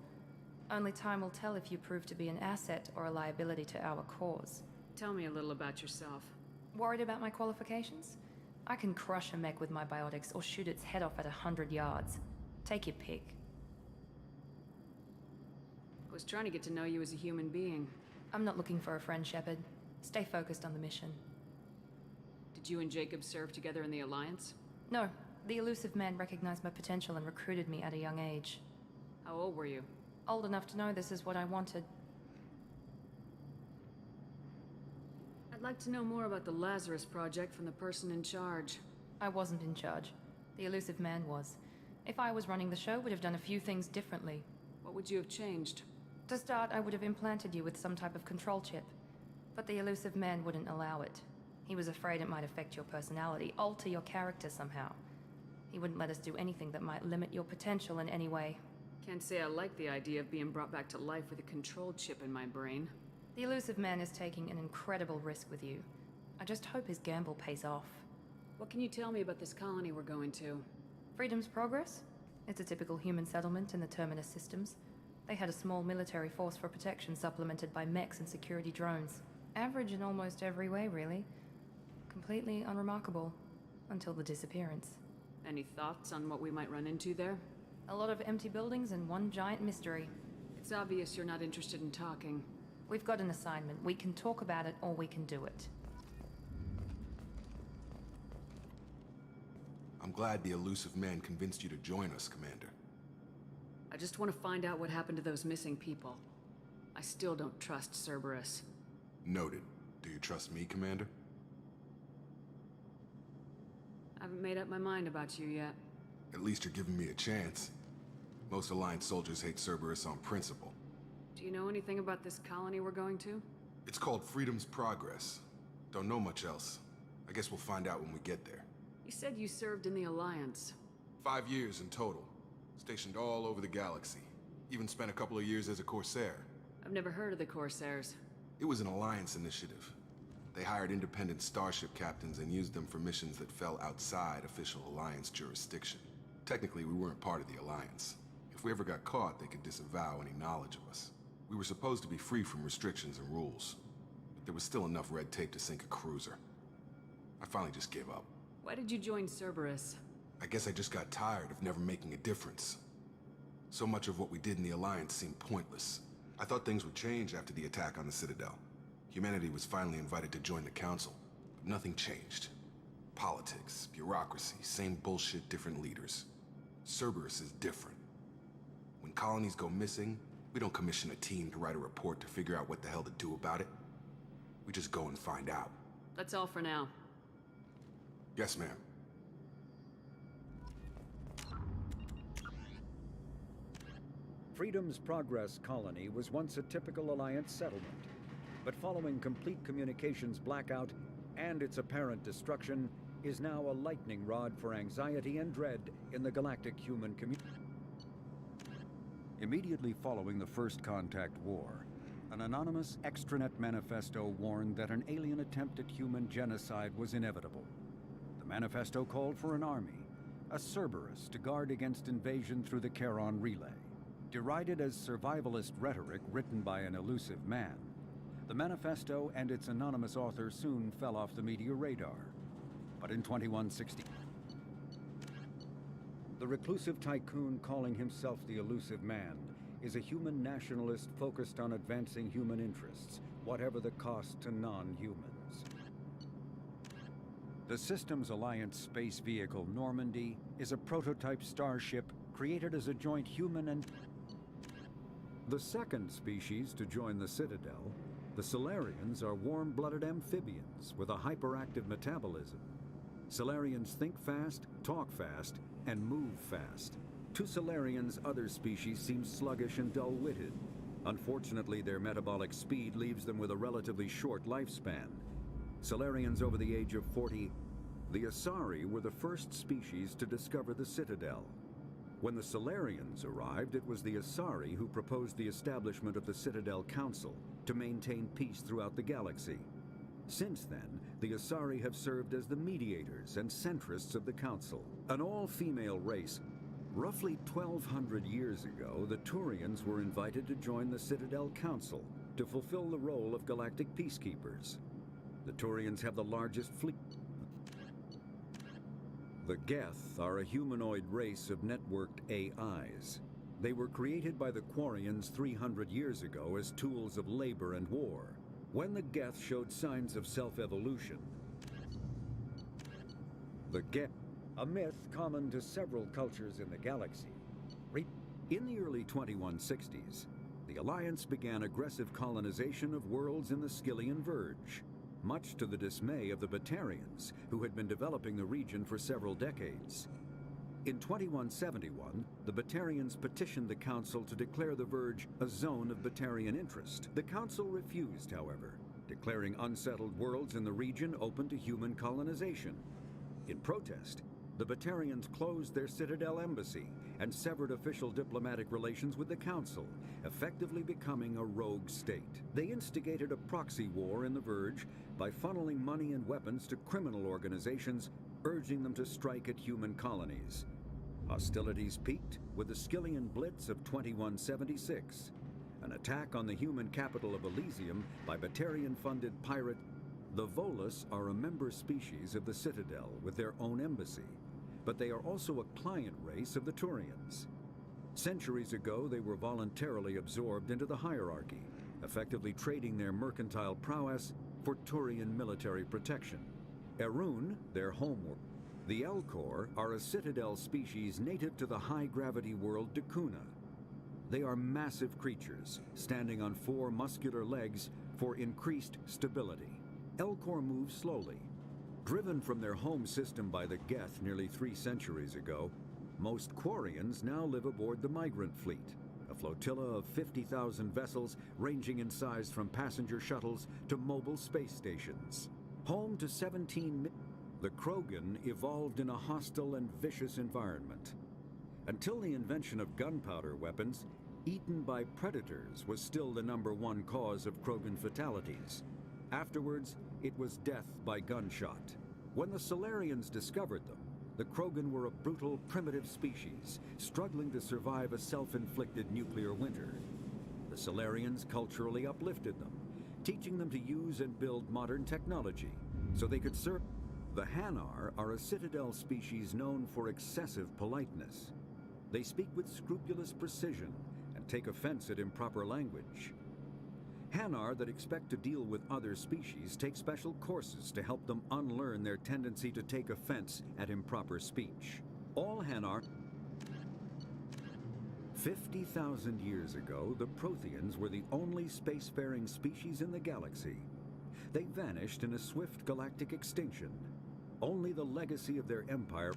Only time will tell if you prove to be an asset or a liability to our cause. Tell me a little about yourself. Worried about my qualifications? I can crush a mech with my biotics or shoot its head off at 100 yards. Take your pick. I was trying to get to know you as a human being. I'm not looking for a friend, Shepard. Stay focused on the mission. Did you and Jacob serve together in the Alliance? No. The elusive man recognized my potential and recruited me at a young age. How old were you? Old enough to know this is what I wanted. I'd like to know more about the Lazarus Project from the person in charge. I wasn't in charge. The elusive man was. If I was running the show, would have done a few things differently. What would you have changed? To start, I would have implanted you with some type of control chip. But the elusive man wouldn't allow it. He was afraid it might affect your personality, alter your character somehow. He wouldn't let us do anything that might limit your potential in any way. Can't say I like the idea of being brought back to life with a control chip in my brain. The elusive man is taking an incredible risk with you. I just hope his gamble pays off. What can you tell me about this colony we're going to? Freedom's Progress? It's a typical human settlement in the Terminus systems. They had a small military force for protection supplemented by mechs and security drones. Average in almost every way, really. Completely unremarkable. Until the disappearance. Any thoughts on what we might run into there? A lot of empty buildings and one giant mystery. It's obvious you're not interested in talking. We've got an assignment. We can talk about it or we can do it. I'm glad the elusive man convinced you to join us, Commander. I just want to find out what happened to those missing people. I still don't trust Cerberus. Noted. Do you trust me, Commander? I haven't made up my mind about you yet. At least you're giving me a chance. Most Alliance soldiers hate Cerberus on principle. Do you know anything about this colony we're going to? It's called Freedom's Progress. Don't know much else. I guess we'll find out when we get there. You said you served in the Alliance. 5 years in total. Stationed all over the galaxy. Even spent a couple of years as a Corsair. I've never heard of the Corsairs. It was an Alliance initiative. They hired independent starship captains and used them for missions that fell outside official Alliance jurisdiction. Technically, we weren't part of the Alliance. If we ever got caught, they could disavow any knowledge of us. We were supposed to be free from restrictions and rules. But there was still enough red tape to sink a cruiser. I finally just gave up. Why did you join Cerberus? I guess I just got tired of never making a difference. So much of what we did in the Alliance seemed pointless. I thought things would change after the attack on the Citadel. Humanity was finally invited to join the Council, but nothing changed. Politics, bureaucracy, same bullshit, different leaders. Cerberus is different. When colonies go missing, we don't commission a team to write a report to figure out what the hell to do about it. We just go and find out. That's all for now. Yes, ma'am. Freedom's Progress colony was once a typical Alliance settlement, but following complete communications blackout and its apparent destruction, is now a lightning rod for anxiety and dread in the galactic human community. Immediately following the First Contact War, an anonymous extranet manifesto warned that an alien attempt at human genocide was inevitable. The manifesto called for an army, a Cerberus, to guard against invasion through the Charon Relay. Derided as survivalist rhetoric written by an elusive man, the manifesto and its anonymous author soon fell off the media radar. But in 2160, the reclusive tycoon calling himself the elusive man is a human nationalist focused on advancing human interests, whatever the cost to non-humans. The Systems Alliance space vehicle Normandy is a prototype starship created as a joint human and... The second species to join the Citadel, the Solarians, are warm-blooded amphibians with a hyperactive metabolism. Solarians think fast, talk fast, and move fast. To Solarians, other species seem sluggish and dull-witted. Unfortunately, their metabolic speed leaves them with a relatively short lifespan. Solarians over the age of 40, the Asari were the first species to discover the Citadel. When the Solarians arrived, it was the Asari who proposed the establishment of the Citadel Council to maintain peace throughout the galaxy. Since then, the Asari have served as the mediators and centrists of the Council, an all-female race. Roughly 1,200 years ago, the Turians were invited to join the Citadel Council to fulfill the role of galactic peacekeepers. The Turians have the largest fleet. The Geth are a humanoid race of networked AIs. They were created by the Quarians 300 years ago as tools of labor and war. When the Geth showed signs of self-evolution, the Geth, a myth common to several cultures in the galaxy. In the early 2160s, the Alliance began aggressive colonization of worlds in the Skyllian Verge, much to the dismay of the Batarians, who had been developing the region for several decades. In 2171, the Batarians petitioned the Council to declare the Verge a zone of Batarian interest. The Council refused, however, declaring unsettled worlds in the region open to human colonization. In protest, the Batarians closed their Citadel embassy and severed official diplomatic relations with the Council, effectively becoming a rogue state. They instigated a proxy war in the Verge by funneling money and weapons to criminal organizations, urging them to strike at human colonies. Hostilities peaked with the Skyllian Blitz of 2176, an attack on the human capital of Elysium by Batarian-funded pirate. The Volus are a member species of the Citadel with their own embassy, but they are also a client race of the Turians. Centuries ago, they were voluntarily absorbed into the hierarchy, effectively trading their mercantile prowess for Turian military protection. Erun, their homeworld. The Elcor are a Citadel species native to the high-gravity world Dakuna. They are massive creatures, standing on 4 muscular legs for increased stability. Elcor move slowly. Driven from their home system by the Geth nearly 3 centuries ago, most Quarians now live aboard the Migrant Fleet, a flotilla of 50,000 vessels ranging in size from passenger shuttles to mobile space stations. Home to 17 the Krogan evolved in a hostile and vicious environment. Until the invention of gunpowder weapons, eaten by predators was still the #1 cause of Krogan fatalities. Afterwards, it was death by gunshot. When the Solarians discovered them, the Krogan were a brutal, primitive species, struggling to survive a self-inflicted nuclear winter. The Solarians culturally uplifted them, teaching them to use and build modern technology so they could serve. The Hanar are a Citadel species known for excessive politeness. They speak with scrupulous precision and take offense at improper language. Hanar that expect to deal with other species take special courses to help them unlearn their tendency to take offense at improper speech. All Hanar. 50,000 years ago, the Protheans were the only spacefaring species in the galaxy. They vanished in a swift galactic extinction. Only the legacy of their empire.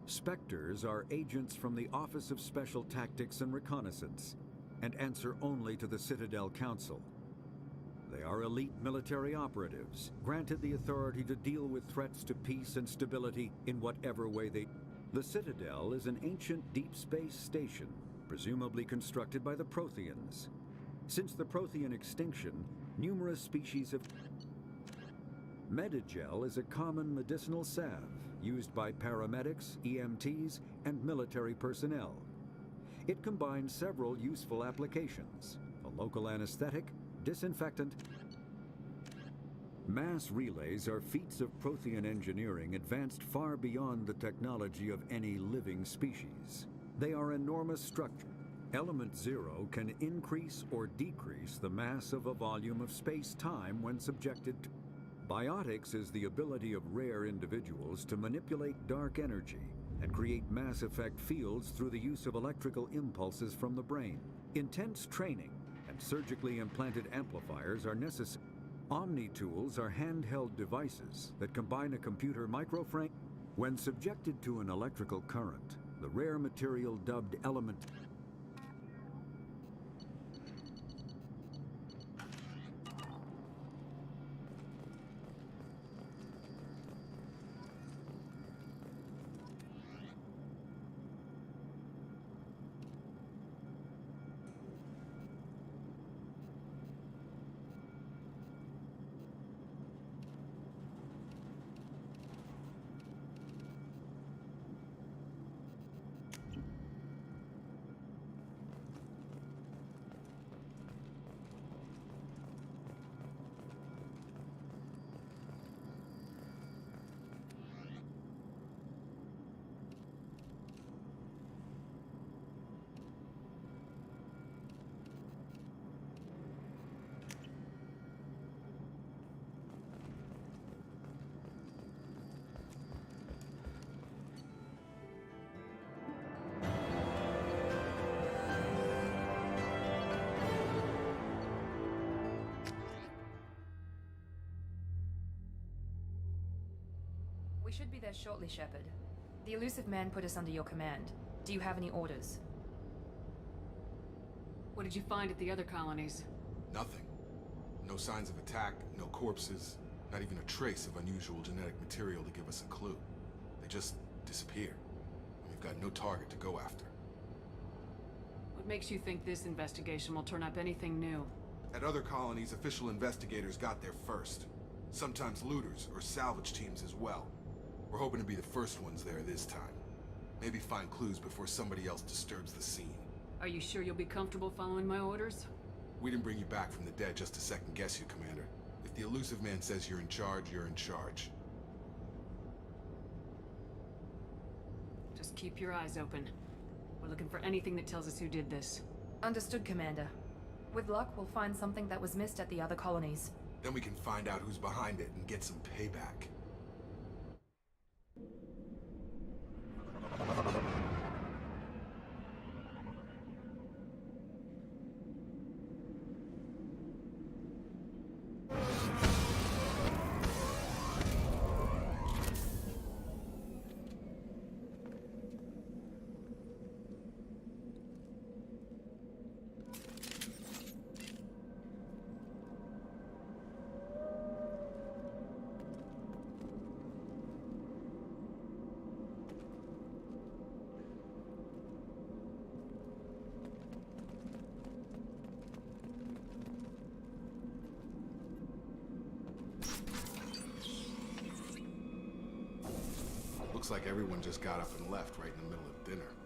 Spectres are agents from the Office of Special Tactics and Reconnaissance, and answer only to the Citadel Council. They are elite military operatives, granted the authority to deal with threats to peace and stability in whatever way they... The Citadel is an ancient deep space station, presumably constructed by the Protheans. Since the Prothean extinction, numerous species have... Medigel is a common medicinal salve used by paramedics, EMTs, and military personnel. It combines several useful applications: a local anesthetic, disinfectant. Mass relays are feats of Prothean engineering advanced far beyond the technology of any living species. They are enormous structures. Element Zero can increase or decrease the mass of a volume of space-time when subjected to... Biotics is the ability of rare individuals to manipulate dark energy and create mass effect fields through the use of electrical impulses from the brain. Intense training and surgically implanted amplifiers are necessary. Omni tools are handheld devices that combine a computer microframe. When subjected to an electrical current, the rare material dubbed element We should be there shortly, Shepard. The elusive man put us under your command. Do you have any orders? What did you find at the other colonies? Nothing. No signs of attack, no corpses, not even a trace of unusual genetic material to give us a clue. They just disappear. We've got no target to go after. What makes you think this investigation will turn up anything new? At other colonies, official investigators got there first. Sometimes looters or salvage teams as well. We're hoping to be the first ones there this time. Maybe find clues before somebody else disturbs the scene. Are you sure you'll be comfortable following my orders? We didn't bring you back from the dead just to second guess you, Commander. If the elusive man says you're in charge, you're in charge. Just keep your eyes open. We're looking for anything that tells us who did this. Understood, Commander. With luck, we'll find something that was missed at the other colonies. Then we can find out who's behind it and get some payback. Looks like everyone just got up and left right in the middle of dinner.